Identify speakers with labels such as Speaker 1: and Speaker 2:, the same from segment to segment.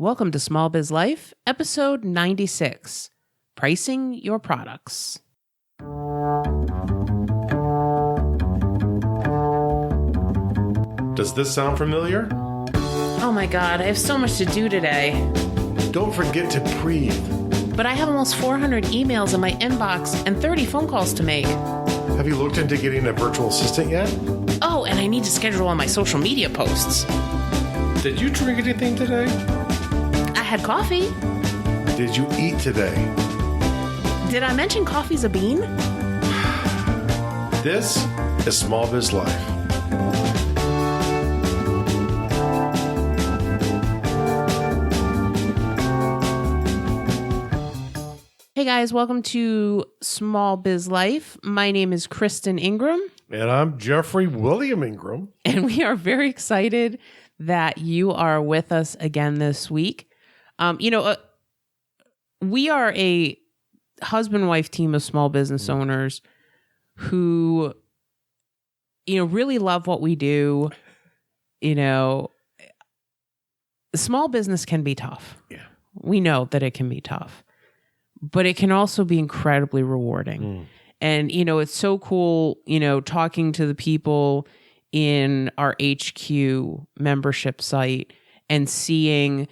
Speaker 1: Welcome to Small Biz Life, episode 96, Pricing Your Products.
Speaker 2: Does this sound familiar?
Speaker 1: Oh my God, I have so much to do today.
Speaker 2: Don't forget to breathe.
Speaker 1: But I have almost 400 emails in my inbox and 30 phone calls to make.
Speaker 2: Have you looked into getting a virtual assistant yet?
Speaker 1: Oh, and I need to schedule all my social media posts.
Speaker 2: Did you drink anything today?
Speaker 1: I had coffee.
Speaker 2: Did you eat today?
Speaker 1: Did I mention coffee's a bean?
Speaker 2: This is Small Biz Life.
Speaker 1: Hey guys, welcome to Small Biz Life. My name is Kristen Ingram.
Speaker 2: And I'm Jeffrey William Ingram.
Speaker 1: And we are very excited that you are with us again this week. We are a husband-wife team of small business owners who, really love what we do. Small business can be tough.
Speaker 2: Yeah.
Speaker 1: We know that it can be tough, but it can also be incredibly rewarding. And, it's so cool, talking to the people in our HQ membership site and seeing,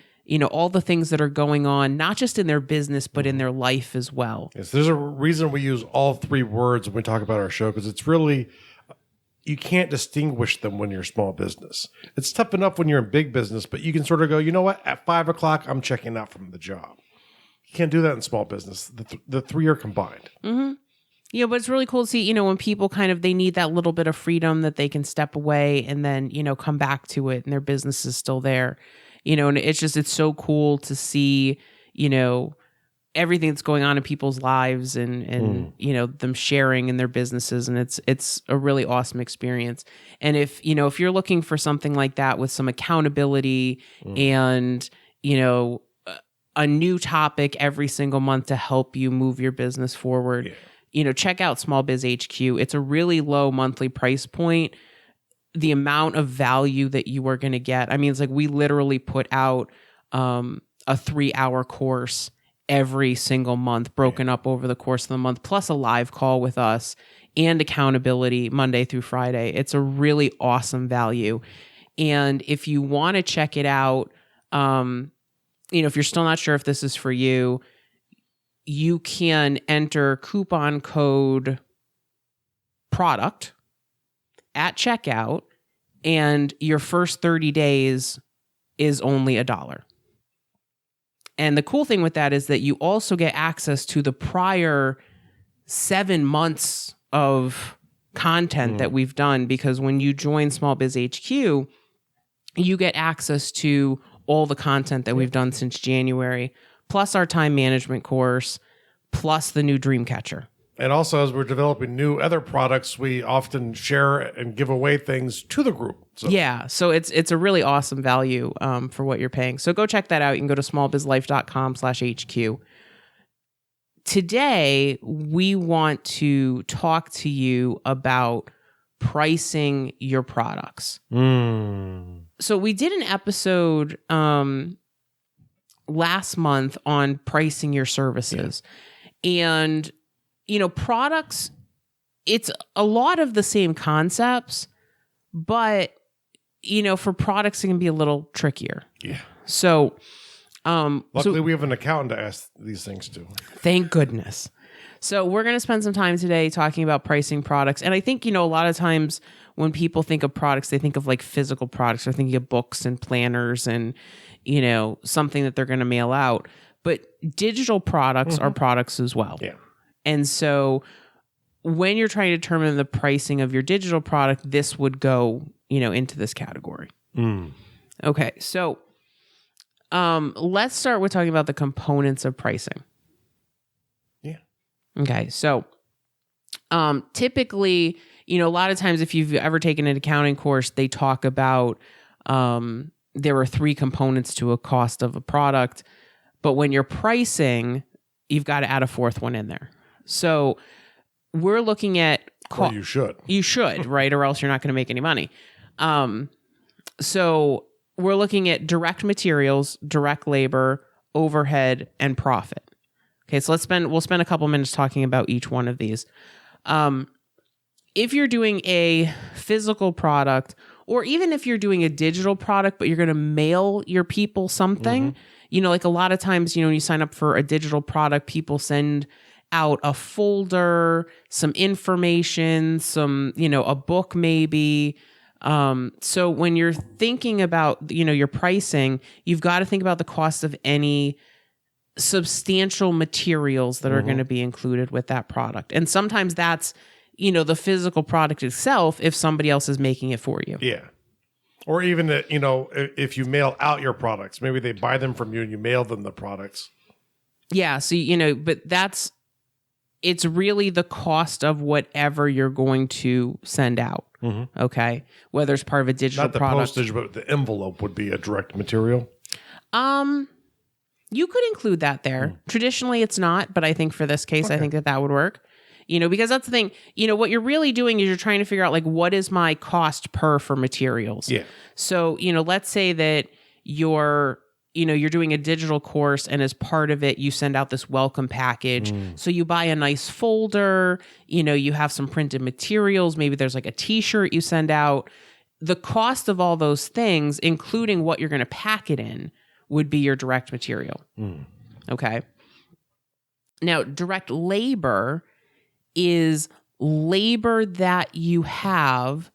Speaker 1: all the things that are going on, not just in their business, but in their life as well.
Speaker 2: Yes, there's a reason we use all three words when we talk about our show, because it's really, you can't distinguish them when you're a small business. It's tough enough when you're in big business, but you can sort of go, you know what, at 5 o'clock, I'm checking out from the job. You can't do that in small business. The three are combined.
Speaker 1: Mm-hmm. But it's really cool to see, when people they need that little bit of freedom that they can step away and then, come back to it and their business is still there. And it's so cool to see, everything that's going on in people's lives and them sharing in their businesses. And it's a really awesome experience. And if you're looking for something like that with some accountability and, a new topic every single month to help you move your business forward, check out Small Biz HQ. It's a really low monthly price point. The amount of value that you are going to get. I mean, it's like we literally put out a 3-hour course every single month, broken up over the course of the month, plus a live call with us and accountability Monday through Friday. It's a really awesome value. And if you want to check it out, if you're still not sure if this is for you, you can enter coupon code product at checkout, and your first 30 days is only $1. And the cool thing with that is that you also get access to the prior 7 months of content that we've done, because when you join Small Biz HQ, you get access to all the content that we've done since January, plus our time management course, plus the new Dreamcatcher.
Speaker 2: And also, as we're developing new other products, we often share and give away things to the group.
Speaker 1: So it's a really awesome value for what you're paying. So go check that out. You can go to smallbizlife.com/HQ. Today, we want to talk to you about pricing your products. So we did an episode last month on pricing your services. And products, it's a lot of the same concepts, but, for products, it can be a little trickier.
Speaker 2: Yeah.
Speaker 1: So,
Speaker 2: luckily we have an accountant to ask these things to.
Speaker 1: Thank goodness. So we're going to spend some time today talking about pricing products. And I think, a lot of times when people think of products, they think of like physical products. They're thinking of books and planners and, something that they're going to mail out. But digital products are products as well.
Speaker 2: Yeah.
Speaker 1: And so when you're trying to determine the pricing of your digital product, this would go, into this category. Okay. So let's start with talking about the components of pricing.
Speaker 2: Yeah.
Speaker 1: Okay. So typically, a lot of times if you've ever taken an accounting course, they talk about there are 3 components to a cost of a product. But when you're pricing, you've got to add a 4th one in there. So we're looking at...
Speaker 2: Well, you should.
Speaker 1: You should, right? Or else you're not going to make any money. So we're looking at direct materials, direct labor, overhead, and profit. Okay, so we'll spend a couple minutes talking about each one of these. If you're doing a physical product, or even if you're doing a digital product, but you're going to mail your people something, like a lot of times, when you sign up for a digital product, people send out a folder, some information, a book maybe. So when you're thinking about, your pricing, you've got to think about the cost of any substantial materials that are going to be included with that product. And sometimes that's, the physical product itself if somebody else is making it for you.
Speaker 2: Yeah. Or even that, if you mail out your products, maybe they buy them from you and you mail them the products.
Speaker 1: Yeah. So, but it's really the cost of whatever you're going to send out. Okay. Whether it's part of a digital product.
Speaker 2: Not the postage, but the envelope would be a direct material.
Speaker 1: You could include that there. Traditionally, it's not, but I think for this case, I think that would work. Because that's the thing, what you're really doing is you're trying to figure out, like, what is my cost per for materials?
Speaker 2: Yeah.
Speaker 1: So, let's say that you're doing a digital course, and as part of it, you send out this welcome package. So you buy a nice folder, you have some printed materials. Maybe there's like a t-shirt you send out. The cost of all those things, including what you're going to pack it in, would be your direct material. Okay. Now, direct labor is labor that you have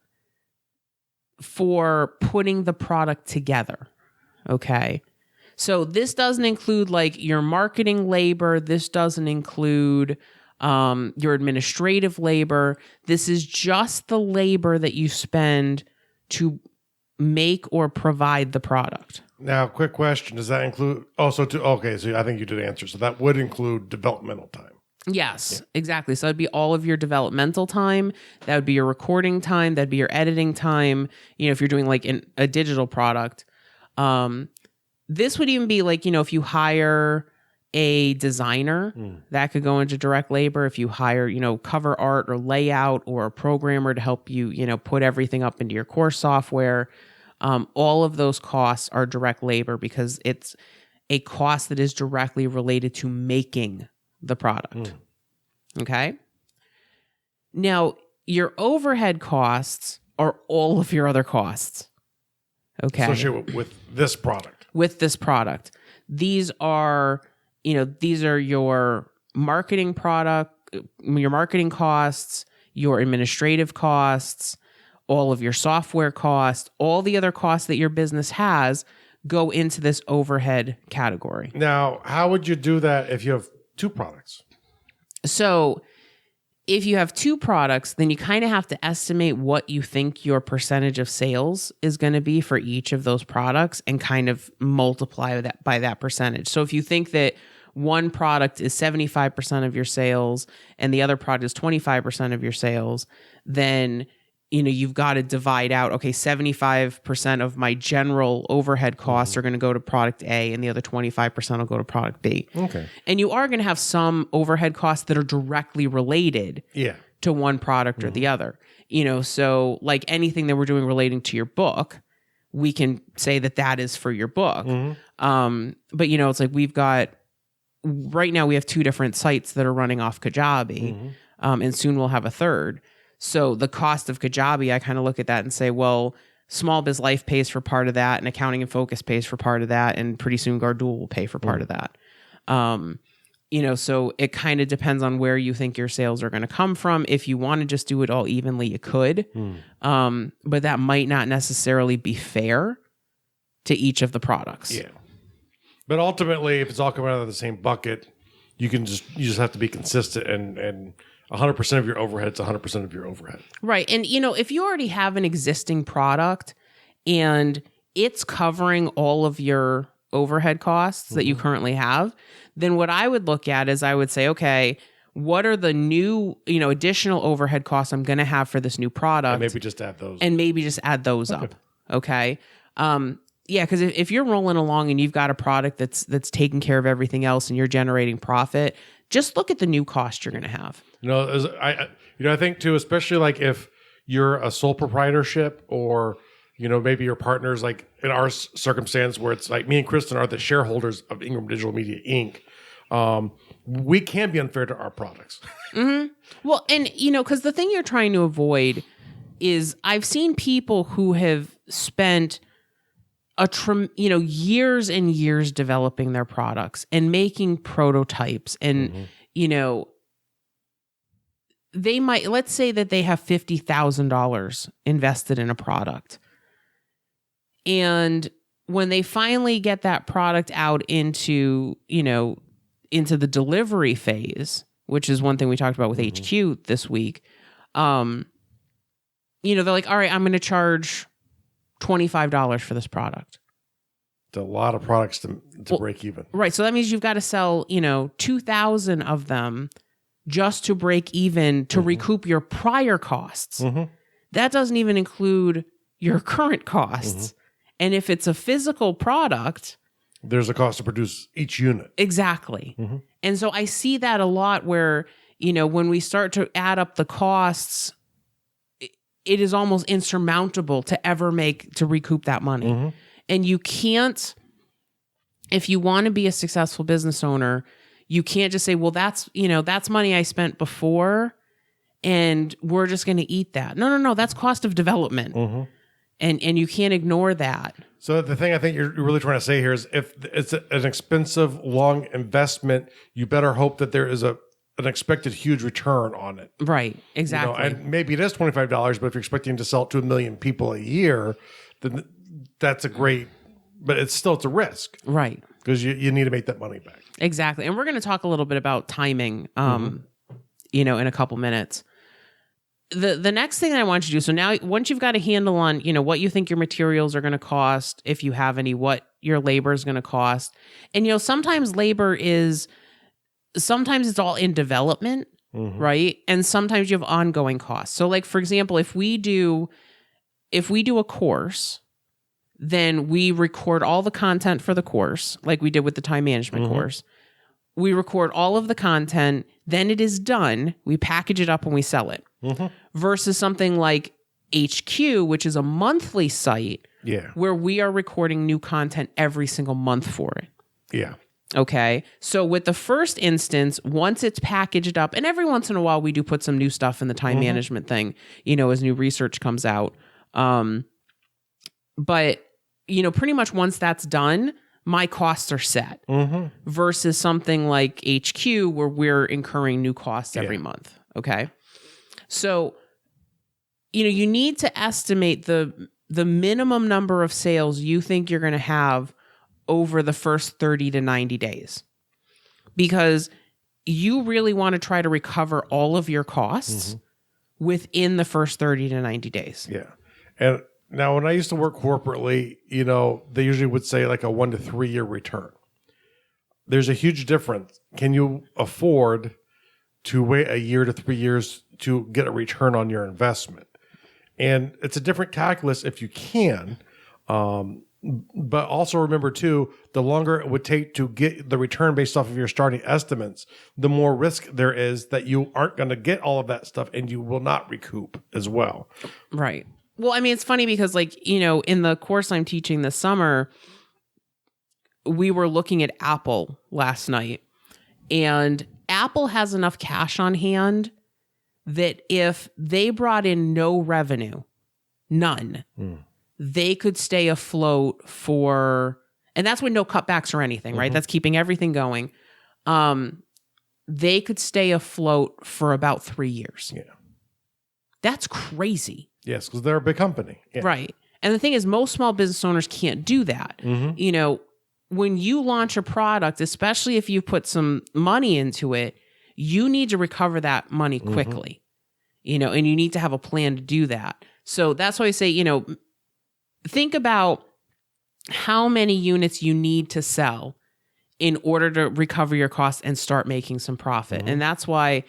Speaker 1: for putting the product together. Okay. So this doesn't include like your marketing labor. This doesn't include your administrative labor. This is just the labor that you spend to make or provide the product.
Speaker 2: Now, quick question. Does that include also so I think you did answer. So that would include developmental time.
Speaker 1: Yes, exactly. So it'd be all of your developmental time. That would be your recording time. That'd be your editing time. If you're doing like a digital product, this would even be like, if you hire a designer, that could go into direct labor. If you hire, cover art or layout or a programmer to help you, put everything up into your course software, all of those costs are direct labor because it's a cost that is directly related to making the product. Okay. Now, your overhead costs are all of your other costs. Okay.
Speaker 2: Associated with this product.
Speaker 1: With this product. These are your marketing costs, your administrative costs, all of your software costs, all the other costs that your business has go into this overhead category.
Speaker 2: Now, how would you do that if you have two products?
Speaker 1: So if you have two products, then you kind of have to estimate what you think your percentage of sales is going to be for each of those products and kind of multiply that by that percentage. So if you think that one product is 75% of your sales and the other product is 25% of your sales, then you've got to divide out, 75% of my general overhead costs are going to go to product A and the other 25% will go to product B.
Speaker 2: Okay.
Speaker 1: And you are going to have some overhead costs that are directly related to one product or the other. So like anything that we're doing relating to your book, we can say that is for your book. But it's like right now we have two different sites that are running off Kajabi, and soon we'll have a third. So the cost of Kajabi, I kind of look at that and say, well, Small Biz Life pays for part of that, and Accounting and Focus pays for part of that, and pretty soon Gardul will pay for part of that. So it kind of depends on where you think your sales are going to come from. If you want to just do it all evenly, you could, but that might not necessarily be fair to each of the products.
Speaker 2: Yeah. But ultimately, if it's all coming out of the same bucket, you just have to be consistent and 100% of your overhead is 100% of your overhead.
Speaker 1: Right. And, if you already have an existing product and it's covering all of your overhead costs that you currently have, then what I would look at is I would say, okay, what are the new, additional overhead costs I'm going to have for this new product?
Speaker 2: And maybe just add those.
Speaker 1: Up. Okay. Because if you're rolling along and you've got a product that's taking care of everything else and you're generating profit, just look at the new cost you're going to have.
Speaker 2: I think too, especially like if you're a sole proprietorship or maybe your partners, like in our circumstance where it's like me and Kristen are the shareholders of Ingram Digital Media Inc. We can be unfair to our products.
Speaker 1: Mm-hmm. Well, and because the thing you're trying to avoid is I've seen people who have spent years and years developing their products and making prototypes and they might, let's say that they have $50,000 invested in a product. And when they finally get that product out into the delivery phase, which is one thing we talked about with HQ this week, they're like, all right, I'm going to charge $25 for this product.
Speaker 2: It's a lot of products to break even.
Speaker 1: Right. So that means you've got to sell, 2,000 of them just to break even to recoup your prior costs. That doesn't even include your current costs. And if it's a physical product,
Speaker 2: there's a cost to produce each unit.
Speaker 1: Exactly. And so I see that a lot where, when we start to add up the costs, it is almost insurmountable to recoup that money. And you can't, if you want to be a successful business owner, you can't just say, well, that's money I spent before and we're just going to eat that. No. That's cost of development. And you can't ignore that.
Speaker 2: So the thing I think you're really trying to say here is if it's an expensive, long investment, you better hope that there is an expected huge return on it.
Speaker 1: Right, exactly.
Speaker 2: And maybe it is $25, but if you're expecting to sell it to 1 million people a year, then that's but it's a risk.
Speaker 1: Right.
Speaker 2: Because you need to make that money back.
Speaker 1: Exactly. And we're going to talk a little bit about timing, in a couple minutes. The next thing I want you to do, so now once you've got a handle on, what you think your materials are going to cost, if you have any, what your labor is going to cost. And, sometimes it's all in development, right? And sometimes you have ongoing costs. So like, for example, if we do a course, then we record all the content for the course, like we did with the time management course. We record all of the content, then it is done. We package it up and we sell it. Versus something like HQ, which is a monthly site, where we are recording new content every single month for it.
Speaker 2: Yeah.
Speaker 1: Okay. So with the first instance, once it's packaged up, and every once in a while we do put some new stuff in the time management thing, as new research comes out. But, pretty much once that's done, my costs are set versus something like HQ where we're incurring new costs every month. Okay. So, you need to estimate the minimum number of sales you think you're going to have over the first 30 to 90 days, because you really want to try to recover all of your costs within the first 30 to 90 days.
Speaker 2: Yeah. And now when I used to work corporately, they usually would say like a 1 to 3 year return. There's a huge difference. Can you afford to wait a year to 3 years to get a return on your investment? And it's a different calculus if you can. But also remember too, the longer it would take to get the return based off of your starting estimates, the more risk there is that you aren't going to get all of that stuff and you will not recoup as well.
Speaker 1: Right. Well, I mean, it's funny because in the course I'm teaching this summer, we were looking at Apple last night, and Apple has enough cash on hand that if they brought in no revenue, none, they could stay afloat and that's with no cutbacks or anything, right? That's keeping everything going. They could stay afloat for about 3 years.
Speaker 2: Yeah.
Speaker 1: That's crazy.
Speaker 2: Yes, because they're a big company. Yeah.
Speaker 1: Right. And the thing is, most small business owners can't do that. When you launch a product, especially if you put some money into it, you need to recover that money quickly, and you need to have a plan to do that. So that's why I say, think about how many units you need to sell in order to recover your costs and start making some profit. And that's why,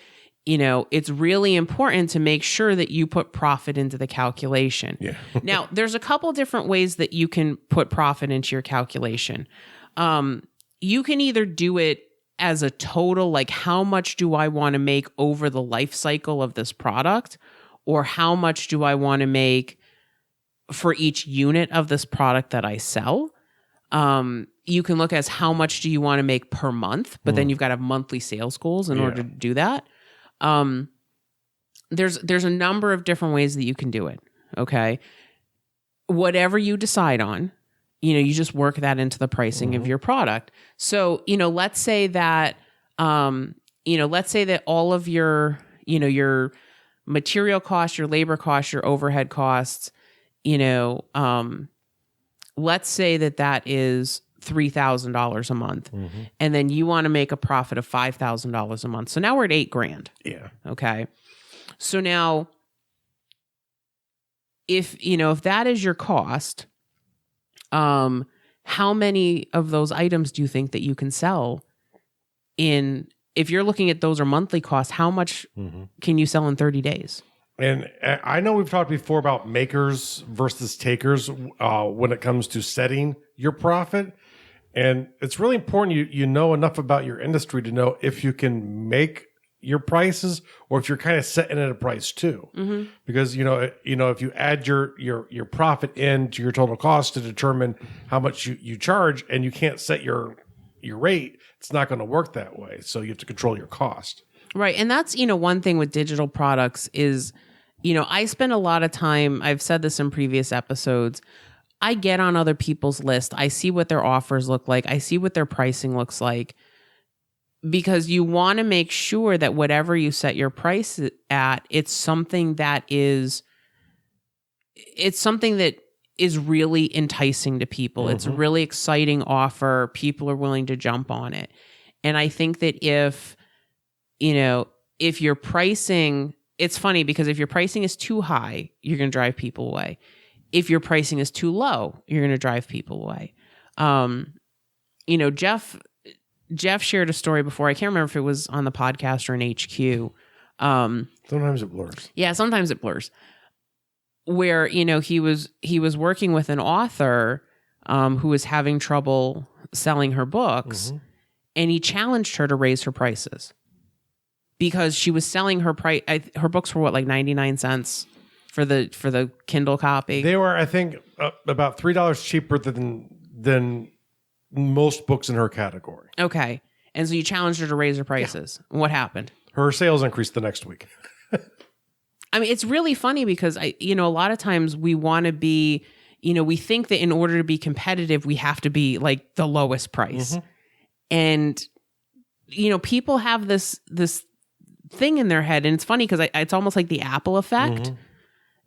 Speaker 1: it's really important to make sure that you put profit into the calculation.
Speaker 2: Yeah.
Speaker 1: Now, there's a couple different ways that you can put profit into your calculation. You can either do it as a total, like how much do I want to make over the life cycle of this product, or how much do I want to make for each unit of this product that I sell. You can look as how much do you want to make per month, but then you've got to have monthly sales goals in order to do that. There's a number of different ways that you can do it. Okay. Whatever you decide on, you just work that into the pricing of your product. So, let's say that, all of your, your material costs, your labor costs, your overhead costs, let's say that is $3,000 a month. And then you want to make a profit of $5,000 a month. So now we're at $8,000.
Speaker 2: Yeah.
Speaker 1: Okay. So now if that is your cost, how many of those items do you think that you can sell if you're looking at those are monthly costs, how much can you sell in 30 days?
Speaker 2: And I know we've talked before about makers versus takers when it comes to setting your profit. And it's really important you know enough about your industry to know if you can make your prices or if you're kind of setting at a price too. Because if you add your profit into your total cost to determine how much you charge and you can't set your rate, it's not going to work that way. So you have to control your cost.
Speaker 1: Right. And that's, one thing with digital products is, I spend a lot of time, I've said this in previous episodes, I get on other people's list. I see what their offers look like. I see what their pricing looks like, because you want to make sure that whatever you set your price at, it's something that is really enticing to people. It's a really exciting offer. People are willing to jump on it. And I think that if your pricing, it's funny because if your pricing is too high, you're going to drive people away. If your pricing is too low, you're going to drive people away. Jeff shared a story before. I can't remember if it was on the podcast or in HQ.
Speaker 2: Sometimes it blurs.
Speaker 1: Yeah, sometimes it blurs. Where, he was working with an author who was having trouble selling her books, and he challenged her to raise her prices because she was selling her books for like 99 cents for the Kindle copy.
Speaker 2: They were, I think, about $3 cheaper than most books in her category.
Speaker 1: Okay. And so you challenged her to raise her prices. Yeah. What happened?
Speaker 2: Her sales increased the next week.
Speaker 1: I mean, it's really funny because a lot of times we want to be, we think that in order to be competitive, we have to be like the lowest price. And, people have this thing in their head. And it's funny because it's almost like the Apple effect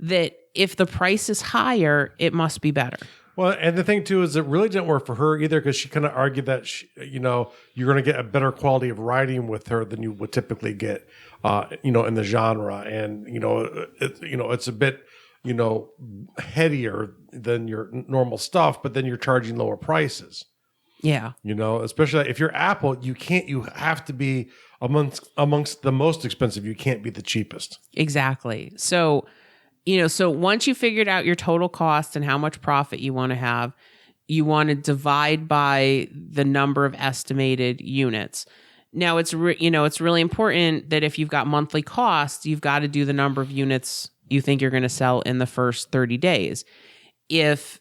Speaker 1: that if the price is higher, it must be better.
Speaker 2: Well, and the thing too is it really didn't work for her either because she kind of argued that you're going to get a better quality of writing with her than you would typically get, in the genre, and it's a bit headier than your normal stuff, but then you're charging lower prices.
Speaker 1: Yeah,
Speaker 2: especially if you're Apple, you have to be amongst the most expensive. You can't be the cheapest.
Speaker 1: Exactly. So. So once you figured out your total cost and how much profit you want to have, you want to divide by the number of estimated units. Now it's really important that if you've got monthly costs, you've got to do the number of units you think you're going to sell in the first 30 days. If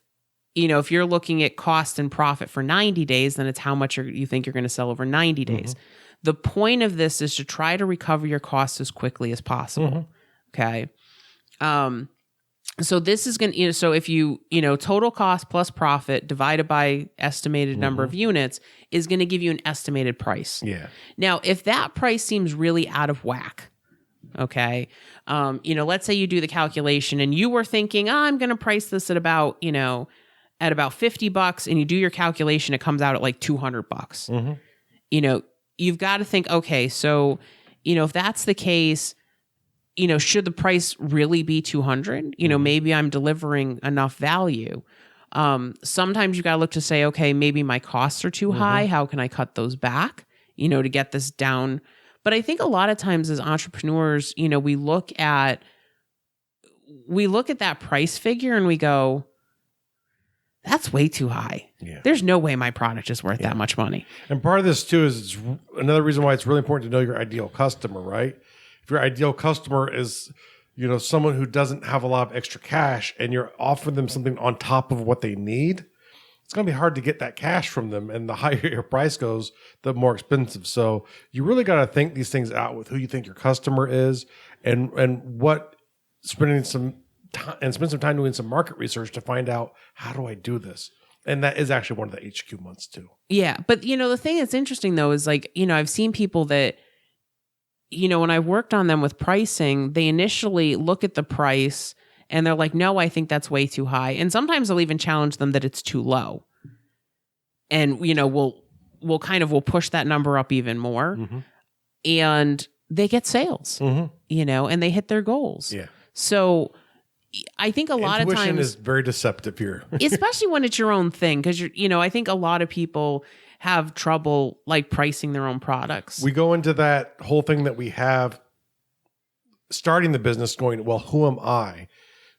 Speaker 1: you're looking at cost and profit for 90 days, then it's how much you think you're going to sell over 90 days. The point of this is to try to recover your costs as quickly as possible. Okay. So this is going to, so if total cost plus profit divided by estimated number of units is going to give you an estimated price.
Speaker 2: Yeah.
Speaker 1: Now, if that price seems really out of whack, okay, let's say you do the calculation and you were thinking, I'm going to price this at about, at about $50, and you do your calculation, it comes out at like $200. You've got to think, okay, so, if that's the case, should the price really be $200? Maybe I'm delivering enough value. Sometimes you got to look to say, okay, maybe my costs are too high. How can I cut those back, to get this down? But I think a lot of times as entrepreneurs, we look at that price figure and we go, that's way too high. Yeah. There's no way my product is worth that much money.
Speaker 2: And part of this too is another reason why it's really important to know your ideal customer, right? If your ideal customer is, someone who doesn't have a lot of extra cash and you're offering them something on top of what they need, it's going to be hard to get that cash from them. And the higher your price goes, the more expensive. So you really got to think these things out with who you think your customer is and what spend some time doing some market research to find out, how do I do this? And that is actually one of the HQ months too.
Speaker 1: Yeah. But, the thing that's interesting though is like, I've seen people that, when I've worked on them with pricing, they initially look at the price and they're like, no, I think that's way too high. And sometimes I'll even challenge them that it's too low. And, we'll push that number up even more. Mm-hmm. And they get sales, and they hit their goals.
Speaker 2: Yeah.
Speaker 1: So I think a lot of times
Speaker 2: intuition is very deceptive here,
Speaker 1: especially when it's your own thing. Cause I think a lot of people have trouble like pricing their own products.
Speaker 2: We go into that whole thing that we have starting the business going, well, who am I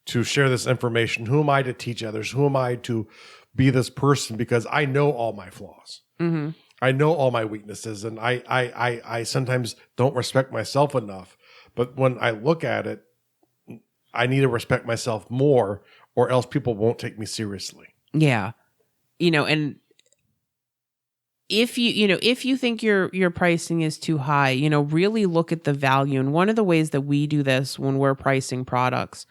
Speaker 2: to share this information? Who am I to teach others? Who am I to be this person? Because I know all my flaws. Mm-hmm. I know all my weaknesses, and I sometimes don't respect myself enough. But when I look at it, I need to respect myself more, or else people won't take me seriously.
Speaker 1: Yeah. And if you think your pricing is too high, really look at the value. And one of the ways that we do this when we're pricing products,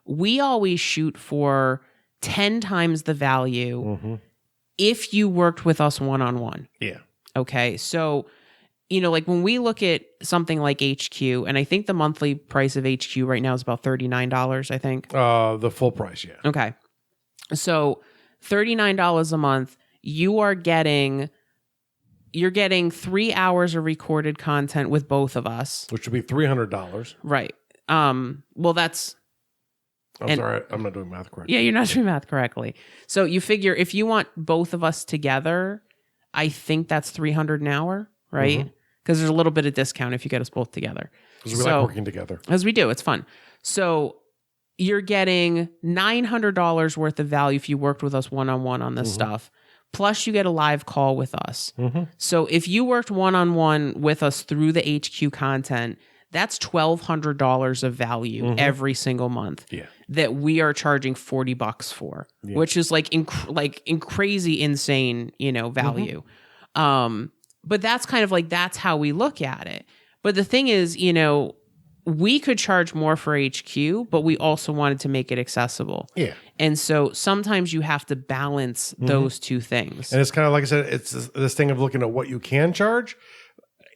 Speaker 1: we always shoot for 10 times the value if you worked with us one-on-one.
Speaker 2: Yeah.
Speaker 1: Okay. So, like when we look at something like HQ, and I think the monthly price of HQ right now is about $39, I think.
Speaker 2: The full price, yeah.
Speaker 1: Okay. So $39 a month, you're getting 3 hours of recorded content with both of us.
Speaker 2: Which would be $300.
Speaker 1: Right. Well, that's...
Speaker 2: Sorry, I'm not doing math correctly.
Speaker 1: Yeah, you're not doing math correctly. So you figure if you want both of us together, I think that's $300 an hour, right? Because there's a little bit of discount if you get us both together.
Speaker 2: Because we like working together.
Speaker 1: As we do. It's fun. So you're getting $900 worth of value if you worked with us one-on-one on this stuff. Plus you get a live call with us. So if you worked one-on-one with us through the HQ content, that's $1,200 of value every single month that we are charging $40 for, which is like crazy, insane, value. But that's kind of like, that's how we look at it. But the thing is, we could charge more for HQ, but we also wanted to make it accessible.
Speaker 2: Yeah.
Speaker 1: And so sometimes you have to balance those two things.
Speaker 2: And it's kind of like I said, it's this thing of looking at what you can charge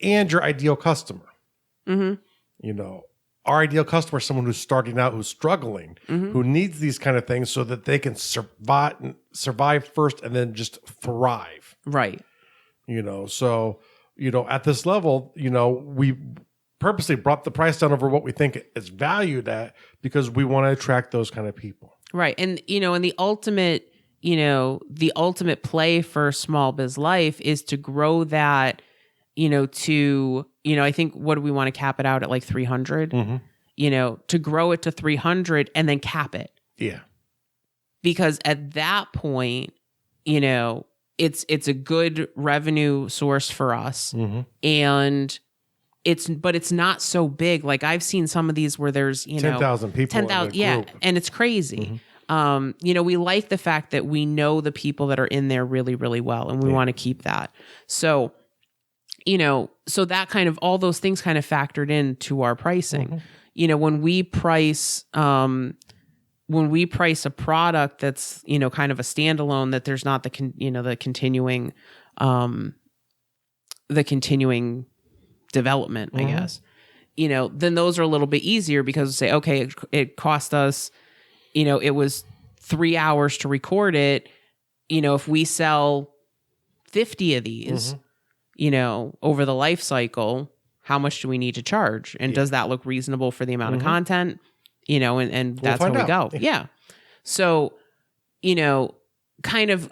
Speaker 2: and your ideal customer. Our ideal customer is someone who's starting out, who's struggling, who needs these kind of things so that they can survive first and then just thrive.
Speaker 1: Right.
Speaker 2: So, at this level, we purposely brought the price down over what we think it's valued at because we want to attract those kind of people.
Speaker 1: Right. And, and the ultimate play for Small Biz Life is to grow that, to, I think, what do we want to cap it out at, like 300, to grow it to 300 and then cap it.
Speaker 2: Yeah.
Speaker 1: Because at that point, it's a good revenue source for us. And it's not so big. Like I've seen some of these where there's,
Speaker 2: 10,000 people.
Speaker 1: 10,000. Yeah. And it's crazy. We like the fact that we know the people that are in there really, really well, and we want to keep that. So, so that kind of, all those things kind of factored into our pricing. When we price a product that's, kind of a standalone, that there's not the continuing development, I guess, then those are a little bit easier because say, okay, it cost us, it was 3 hours to record it. If we sell 50 of these, over the life cycle, how much do we need to charge? And does that look reasonable for the amount of content? And that's how we go. Yeah. So, kind of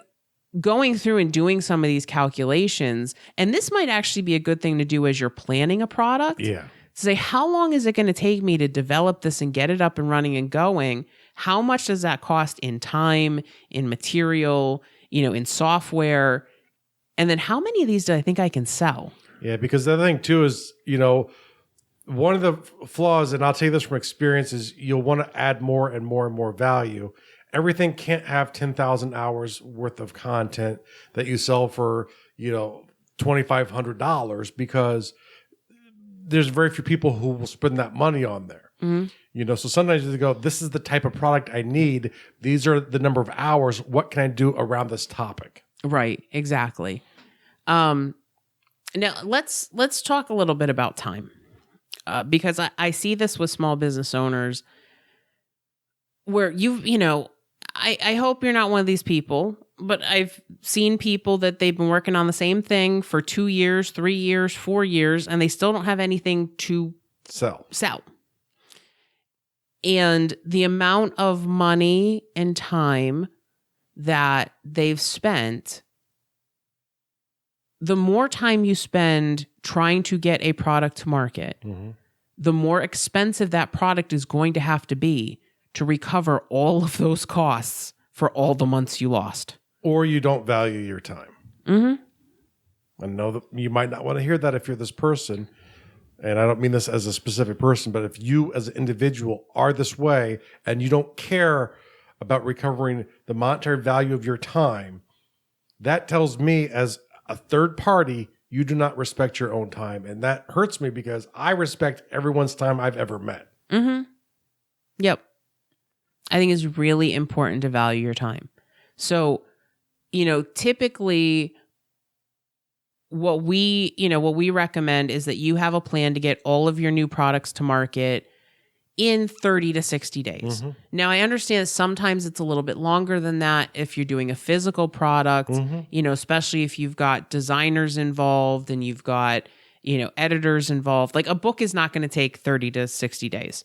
Speaker 1: going through and doing some of these calculations, and this might actually be a good thing to do as you're planning a product.
Speaker 2: Yeah.
Speaker 1: To say, how long is it going to take me to develop this and get it up and running and going? How much does that cost in time, in material, in software? And then how many of these do I think I can sell?
Speaker 2: Yeah, because the other thing too is, one of the flaws, and I'll tell you this from experience, is you'll want to add more and more and more value. Everything can't have 10,000 hours worth of content that you sell for, $2,500, because there's very few people who will spend that money on there. So sometimes you go, this is the type of product I need. These are the number of hours. What can I do around this topic?
Speaker 1: Right. Exactly. Now let's talk a little bit about time, because I see this with small business owners where I hope you're not one of these people, but I've seen people that they've been working on the same thing for 2 years, 3 years, 4 years, and they still don't have anything to sell. And the amount of money and time that they've spent, the more time you spend trying to get a product to market, the more expensive that product is going to have to be to recover all of those costs for all the months you lost.
Speaker 2: Or you don't value your time. I know that you might not want to hear that if you're this person, and I don't mean this as a specific person, but if you as an individual are this way and you don't care about recovering the monetary value of your time, that tells me as a third party, you do not respect your own time. And that hurts me because I respect everyone's time I've ever met.
Speaker 1: Yep. I think it's really important to value your time. So, typically what we recommend is that you have a plan to get all of your new products to market in 30 to 60 days. Now, I understand sometimes it's a little bit longer than that if you're doing a physical product, especially if you've got designers involved and you've got, editors involved. Like a book is not going to take 30 to 60 days.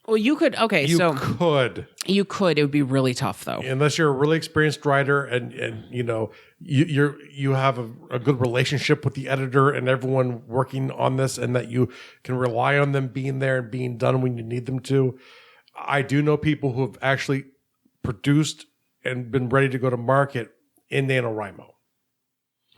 Speaker 1: Well, you could. Okay,
Speaker 2: you
Speaker 1: so
Speaker 2: could.
Speaker 1: You could. It would be really tough, though,
Speaker 2: unless you're a really experienced writer and you have a good relationship with the editor and everyone working on this, and that you can rely on them being there and being done when you need them to. I do know people who have actually produced and been ready to go to market in NaNoWriMo.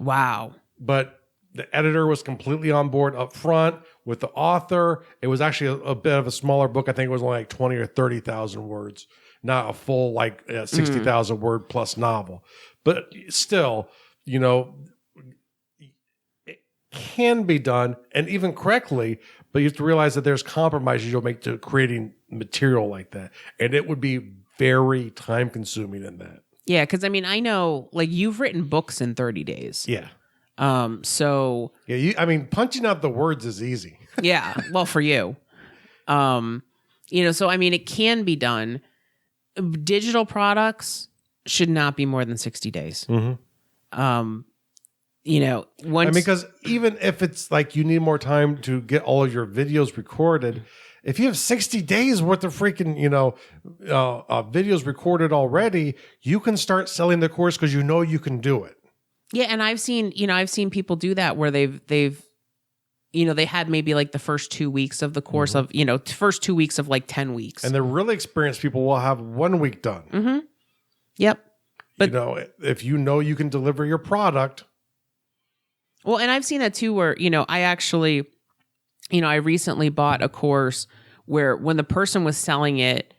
Speaker 1: Wow!
Speaker 2: But the editor was completely on board up front with the author. It was actually a bit of a smaller book. I think it was only like 20 or 30,000 words, not a full 60,000 word plus novel. But still, it can be done, and even correctly, but you have to realize that there's compromises you'll make to creating material like that. And it would be very time consuming in that.
Speaker 1: Yeah, because I know you've written books in 30 days.
Speaker 2: Yeah.
Speaker 1: So
Speaker 2: yeah, punching out the words is easy.
Speaker 1: Yeah. Well, for you, so it can be done. Digital products should not be more than 60 days.
Speaker 2: Because even if it's like you need more time to get all of your videos recorded, if you have 60 days worth of freaking, videos recorded already, you can start selling the course because you can do it.
Speaker 1: Yeah, and I've seen people do that where they've they had maybe the first 2 weeks of the course of, first 2 weeks of 10 weeks.
Speaker 2: And the really experienced people will have 1 week done.
Speaker 1: Yep. But
Speaker 2: if you can deliver your product.
Speaker 1: Well, and I've seen that too where, I actually, I recently bought a course where when the person was selling it,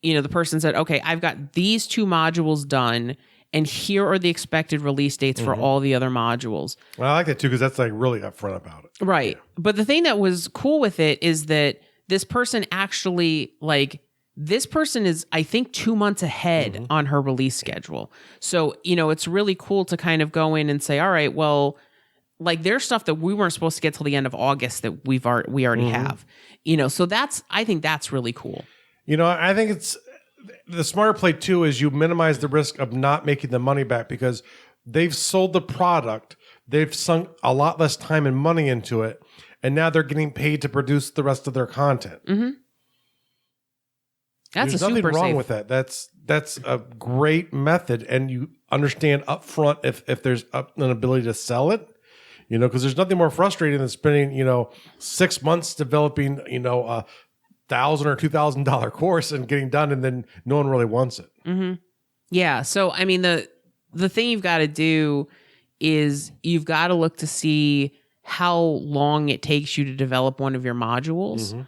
Speaker 1: the person said, okay, I've got these 2 modules done, and here are the expected release dates for all the other modules.
Speaker 2: Well, I like that too, because that's really upfront about it.
Speaker 1: Right. Yeah. But the thing that was cool with it is that this person actually, this person is, I think, 2 months ahead on her release schedule. So, it's really cool to kind of go in and say, all right, well, there's stuff that we weren't supposed to get till the end of August that we already have. So I think that's really cool.
Speaker 2: I think it's, the smarter play too is you minimize the risk of not making the money back because they've sold the product, they've sunk a lot less time and money into it, and now they're getting paid to produce the rest of their content. There's nothing wrong with that. That's a great method, and you understand upfront if there's an ability to sell it. Because there's nothing more frustrating than spending 6 months developing a $1,000 or $2,000 course and getting done, and then no one really wants it.
Speaker 1: Yeah. So, the thing you've got to do is you've got to look to see how long it takes you to develop one of your modules.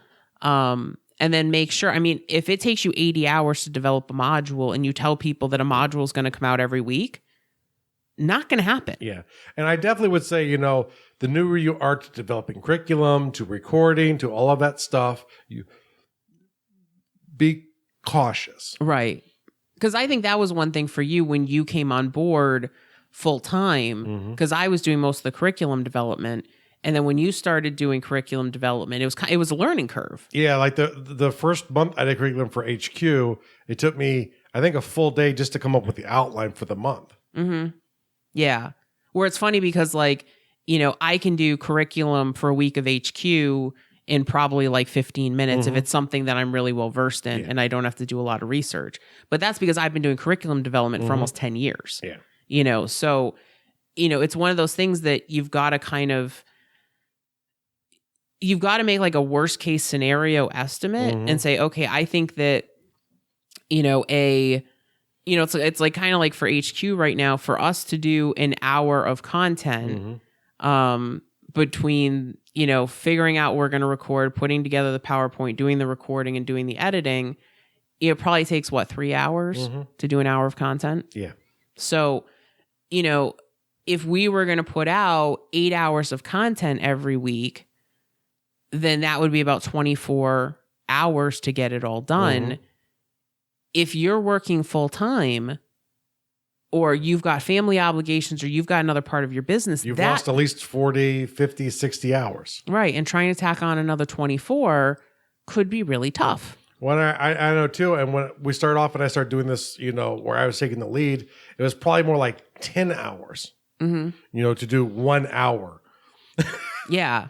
Speaker 1: And then make sure, I mean, if it takes you 80 hours to develop a module and you tell people that a module is going to come out every week, not going to happen.
Speaker 2: Yeah. And I definitely would say, the newer you are to developing curriculum, to recording, to all of that stuff, you be cautious.
Speaker 1: Right. Because I think that was one thing for you when you came on board full time, because I was doing most of the curriculum development. And then when you started doing curriculum development, it was a learning curve.
Speaker 2: Yeah, like the first month I did curriculum for HQ, it took me, I think, a full day just to come up with the outline for the month.
Speaker 1: Yeah. Where it's funny because I can do curriculum for a week of HQ in probably like 15 minutes if it's something that I'm really well versed in and I don't have to do a lot of research. But that's because I've been doing curriculum development for almost 10 years.
Speaker 2: Yeah.
Speaker 1: So, it's one of those things that you've got to make like a worst case scenario estimate and say, okay, I think that, it's like kind of like for HQ right now, for us to do an hour of content between, figuring out what we're going to record, putting together the PowerPoint, doing the recording and doing the editing, it probably takes 3 hours to do an hour of content.
Speaker 2: Yeah.
Speaker 1: So, if we were going to put out 8 hours of content every week, then that would be about 24 hours to get it all done. If you're working full time or you've got family obligations or you've got another part of your business,
Speaker 2: you've lost at least 40, 50, 60 hours.
Speaker 1: Right. And trying to tack on another 24 could be really tough.
Speaker 2: Well, I know too. And when we started off and I started doing this, where I was taking the lead, it was probably more like 10 hours, to do 1 hour.
Speaker 1: Yeah.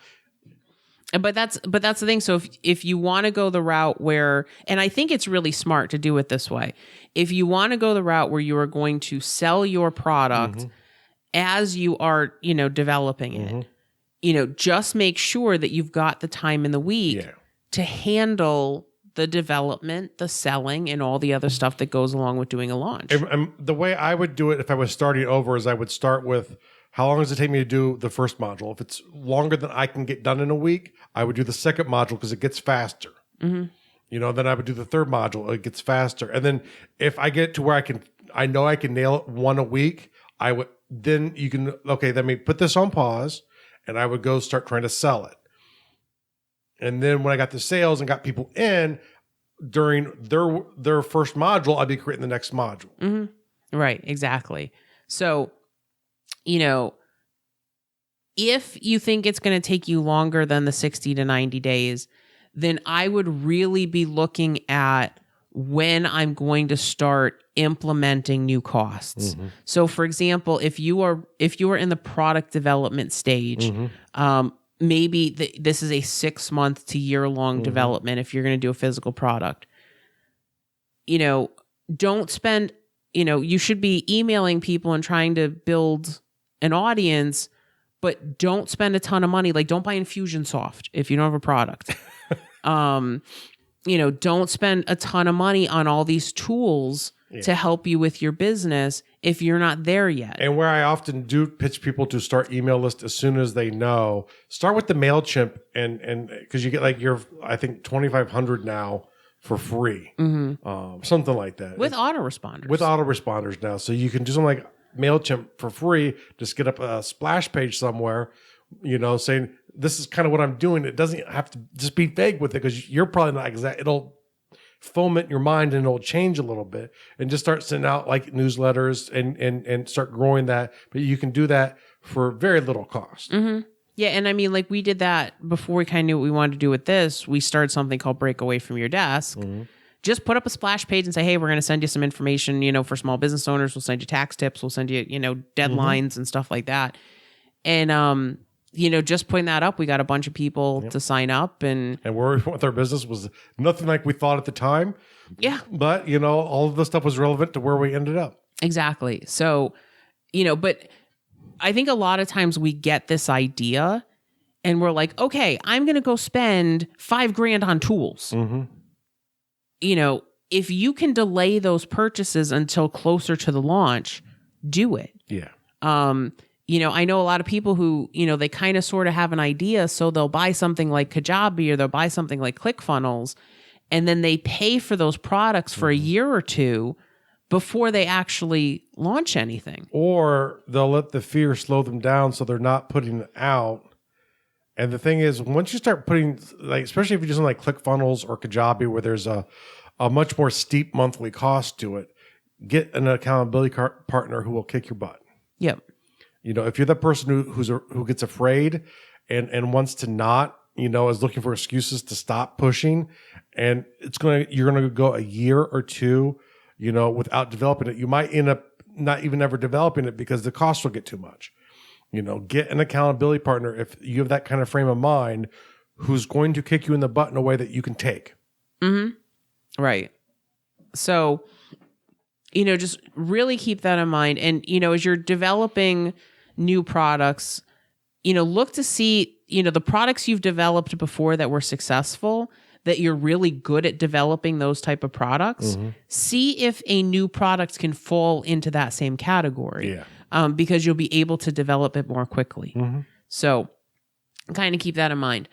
Speaker 1: But that's the thing. So if you want to go the route where, and I think it's really smart to do it this way, if you want to go the route where you are going to sell your product as you are, developing it, just make sure that you've got the time in the week to handle the development, the selling, and all the other stuff that goes along with doing a launch.
Speaker 2: And the way I would do it if I was starting over is I would start with, how long does it take me to do the first module? If it's longer than I can get done in a week, I would do the second module because it gets faster. Then I would do the third module. It gets faster. And then if I get to where I know I can nail it one a week, then let me put this on pause and I would go start trying to sell it. And then when I got the sales and got people in during their first module, I'd be creating the next module.
Speaker 1: Right, exactly. So, if you think it's going to take you longer than the 60 to 90 days, then I would really be looking at when I'm going to start implementing new costs. So for example, if you are in the product development stage, maybe this is a 6 month to year long development. If you're going to do a physical product, don't spend, you should be emailing people and trying to build an audience, but don't spend a ton of money. Like, don't buy Infusionsoft if you don't have a product. Don't spend a ton of money on all these tools to help you with your business if you're not there yet.
Speaker 2: And where I often do pitch people to start email list as soon as they know, start with the MailChimp and because you get I think 2,500 now for free, something like that.
Speaker 1: With autoresponders.
Speaker 2: With autoresponders now. So you can do something like MailChimp for free, just get up a splash page somewhere, saying this is kind of what I'm doing. It doesn't have to just be vague with it because you're probably not exact. It'll foment your mind and it'll change a little bit and just start sending out like newsletters and start growing that. But you can do that for very little cost.
Speaker 1: Yeah. And I mean, like we did that before we kind of knew what we wanted to do with this. We started something called Break Away From Your Desk. Just put up a splash page and say, hey, we're going to send you some information, for small business owners. We'll send you tax tips. We'll send you, deadlines and stuff like that. And, just putting that up, we got a bunch of people to sign up. And
Speaker 2: where we went with our business was nothing like we thought at the time.
Speaker 1: Yeah.
Speaker 2: But, all of the stuff was relevant to where we ended up.
Speaker 1: Exactly. So, but I think a lot of times we get this idea and we're like, okay, I'm going to go spend $5,000 on tools. If you can delay those purchases until closer to the launch, do it.
Speaker 2: Yeah.
Speaker 1: I know a lot of people who, they kind of sort of have an idea. So they'll buy something like Kajabi or they'll buy something like ClickFunnels, and then they pay for those products for a year or two before they actually launch anything.
Speaker 2: Or they'll let the fear slow them down so they're not putting it out. And the thing is, once you start putting, like, especially if you're using like ClickFunnels or Kajabi, where there's a much more steep monthly cost to it, get an accountability partner who will kick your butt.
Speaker 1: Yep.
Speaker 2: If you're the person who gets afraid and wants to not, is looking for excuses to stop pushing, and you're gonna go a year or two, without developing it. You might end up not even ever developing it because the cost will get too much. Get an accountability partner if you have that kind of frame of mind, who's going to kick you in the butt in a way that you can take.
Speaker 1: Mm-hmm. Right. So, just really keep that in mind. And, as you're developing new products, look to see, the products you've developed before that were successful, that you're really good at developing those type of products. Mm-hmm. See if a new product can fall into that same category.
Speaker 2: Yeah.
Speaker 1: Because you'll be able to develop it more quickly.
Speaker 2: Mm-hmm.
Speaker 1: So kind of keep that in mind.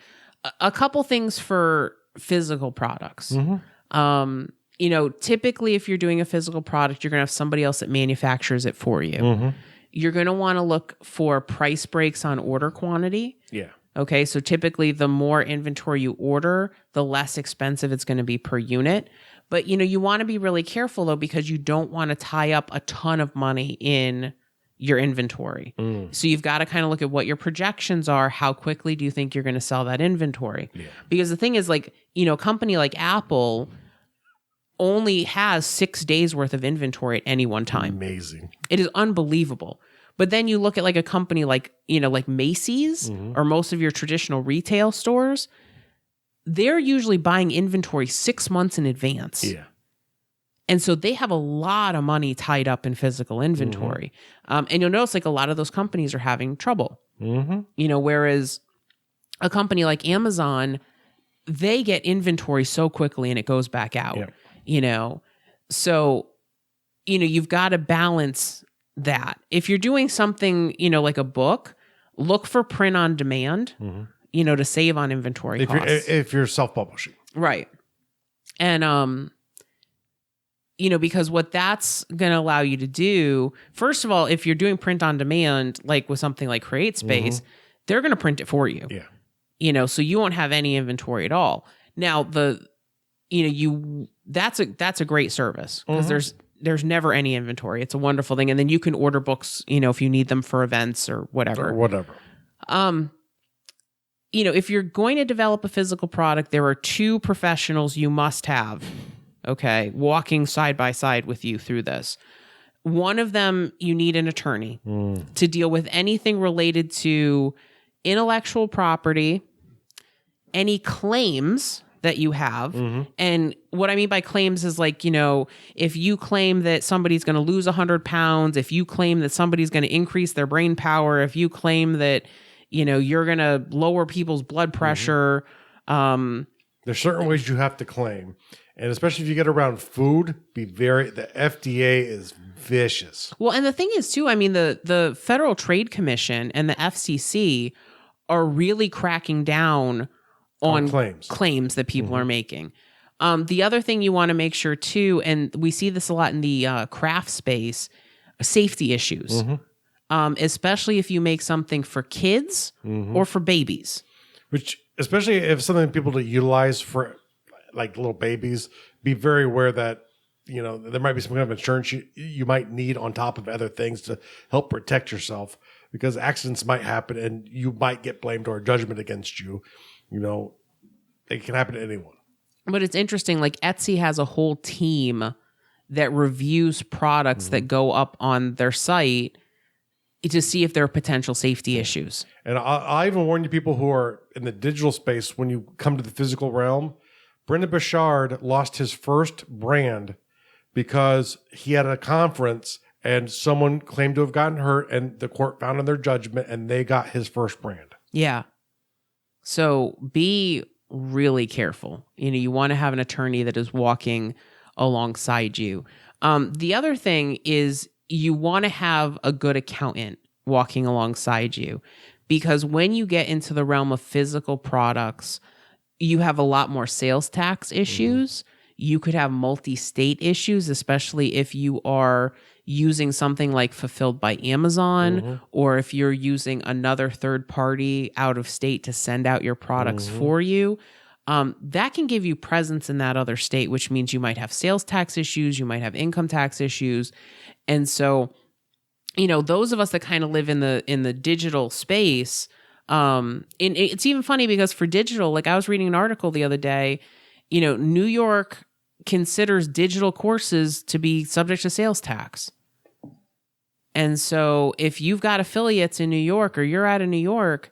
Speaker 1: A couple things for physical products.
Speaker 2: Mm-hmm.
Speaker 1: Typically if you're doing a physical product, you're going to have somebody else that manufactures it for you.
Speaker 2: Mm-hmm.
Speaker 1: You're going to want to look for price breaks on order quantity.
Speaker 2: Yeah.
Speaker 1: Okay. So typically the more inventory you order, the less expensive it's going to be per unit. But, you want to be really careful though, because you don't want to tie up a ton of money in your inventory. So you've got to kind of look at what your projections are. How quickly do you think you're going to sell that inventory?
Speaker 2: Yeah.
Speaker 1: Because the thing is, like, a company like Apple only has 6 days worth of inventory at any one time.
Speaker 2: Amazing.
Speaker 1: It is unbelievable. But then you look at like a company like, like Macy's or most of your traditional retail stores, they're usually buying inventory 6 months in advance.
Speaker 2: Yeah.
Speaker 1: And so they have a lot of money tied up in physical inventory. And you'll notice like a lot of those companies are having trouble. Whereas a company like Amazon, they get inventory so quickly and it goes back out.
Speaker 2: Yep.
Speaker 1: So, you've got to balance that. If you're doing something, like a book, look for print on demand, to save on inventory costs.
Speaker 2: If you're self-publishing.
Speaker 1: Right. And, because what that's going to allow you to do, first of all, if you're doing print on demand, like with something like CreateSpace, they're going to print it for you.
Speaker 2: Yeah.
Speaker 1: So you won't have any inventory at all. Now that's a great service because there's never any inventory. It's a wonderful thing. And then you can order books, if you need them for events or whatever. If you're going to develop a physical product, there are two professionals you must have. Okay, walking side by side with you through this. One of them, you need an attorney to deal with anything related to intellectual property, any claims that you have. And what I mean by claims is like, if you claim that somebody's going to lose 100 pounds, if you claim that somebody's going to increase their brain power, if you claim that, you're going to lower people's blood pressure.
Speaker 2: There's certain ways you have to claim. And especially if you get around food, the FDA is vicious.
Speaker 1: Well, and the thing is too, I mean, the Federal Trade Commission and the FCC are really cracking down on claims that people are making. The other thing you want to make sure too, and we see this a lot in the craft space, safety issues, especially if you make something for kids or for babies.
Speaker 2: Which, especially if something people to utilize for like little babies, be very aware that, there might be some kind of insurance you might need on top of other things to help protect yourself, because accidents might happen and you might get blamed or a judgment against you. It can happen to anyone.
Speaker 1: But it's interesting, like Etsy has a whole team that reviews products that go up on their site to see if there are potential safety issues.
Speaker 2: And I even warn you people who are in the digital space, when you come to the physical realm, Brendan Bouchard lost his first brand because he had a conference and someone claimed to have gotten hurt and the court found in their judgment and they got his first brand.
Speaker 1: Yeah. So be really careful. You want to have an attorney that is walking alongside you. The other thing is you want to have a good accountant walking alongside you. Because when you get into the realm of physical products, you have a lot more sales tax issues. You could have multi-state issues, especially if you are using something like Fulfilled by Amazon, or if you're using another third party out of state to send out your products for you. That can give you presence in that other state, which means you might have sales tax issues, you might have income tax issues. And so, those of us that kind of live in the digital space, and it's even funny because for digital, like I was reading an article the other day, New York considers digital courses to be subject to sales tax. And so if you've got affiliates in New York or you're out of New York,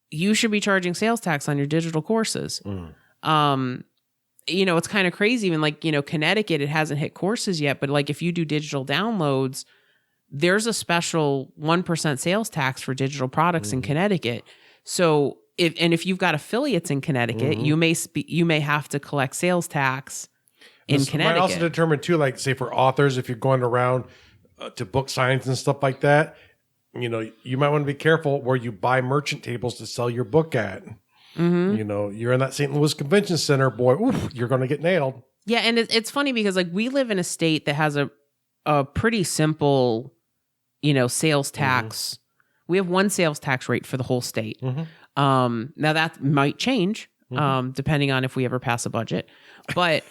Speaker 1: you should be charging sales tax on your digital courses. It's kind of crazy. Even like, Connecticut, it hasn't hit courses yet, but like if you do digital downloads, there's a special 1% sales tax for digital products in Connecticut. So if you've got affiliates in Connecticut, you may have to collect sales tax in Connecticut.
Speaker 2: Might also determine too, like say for authors, if you're going around to book signs and stuff like that, you might want to be careful where you buy merchant tables to sell your book at. You're in that St. Louis Convention Center, boy, you're going to get nailed.
Speaker 1: Yeah, and it's funny because like we live in a state that has a pretty simple, sales tax. We have one sales tax rate for the whole state. Now that might change depending on if we ever pass a budget. But,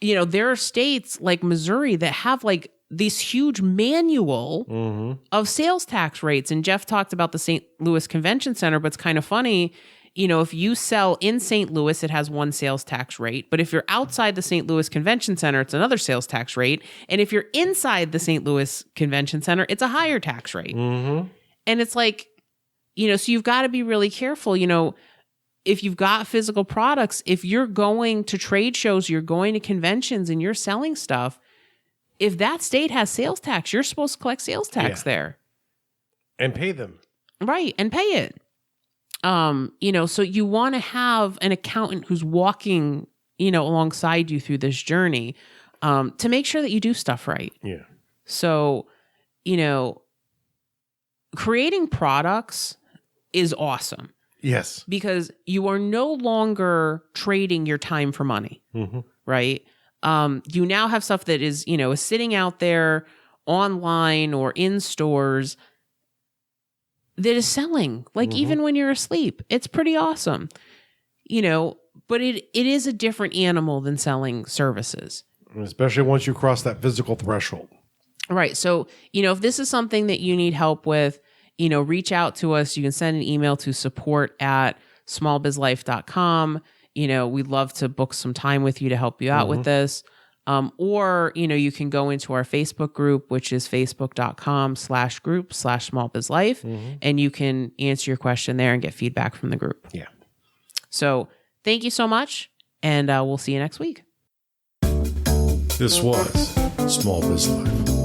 Speaker 1: there are states like Missouri that have like this huge manual of sales tax rates. And Jeff talked about the St. Louis Convention Center, but it's kind of funny. If you sell in St. Louis, it has one sales tax rate. But if you're outside the St. Louis Convention Center, it's another sales tax rate. And if you're inside the St. Louis Convention Center, it's a higher tax rate. And it's like, so you've got to be really careful. If you've got physical products, if you're going to trade shows, you're going to conventions and you're selling stuff, if that state has sales tax, you're supposed to collect sales tax there.
Speaker 2: And pay them.
Speaker 1: Right. And pay it. So you want to have an accountant who's walking, alongside you through this journey, to make sure that you do stuff right.
Speaker 2: Yeah.
Speaker 1: So, creating products is awesome.
Speaker 2: Yes.
Speaker 1: Because you are no longer trading your time for money, right? You now have stuff that is, is sitting out there online or in stores that is selling, like even when you're asleep. It's pretty awesome, but it is a different animal than selling services.
Speaker 2: Especially once you cross that physical threshold.
Speaker 1: Right. So, if this is something that you need help with, reach out to us. You can send an email to support@smallbizlife.com. We'd love to book some time with you to help you out with this. Or, you can go into our Facebook group, which is facebook.com/group/smallbizlife. And you can answer your question there and get feedback from the group.
Speaker 2: Yeah.
Speaker 1: So thank you so much. And we'll see you next week.
Speaker 2: This was Small Biz Life.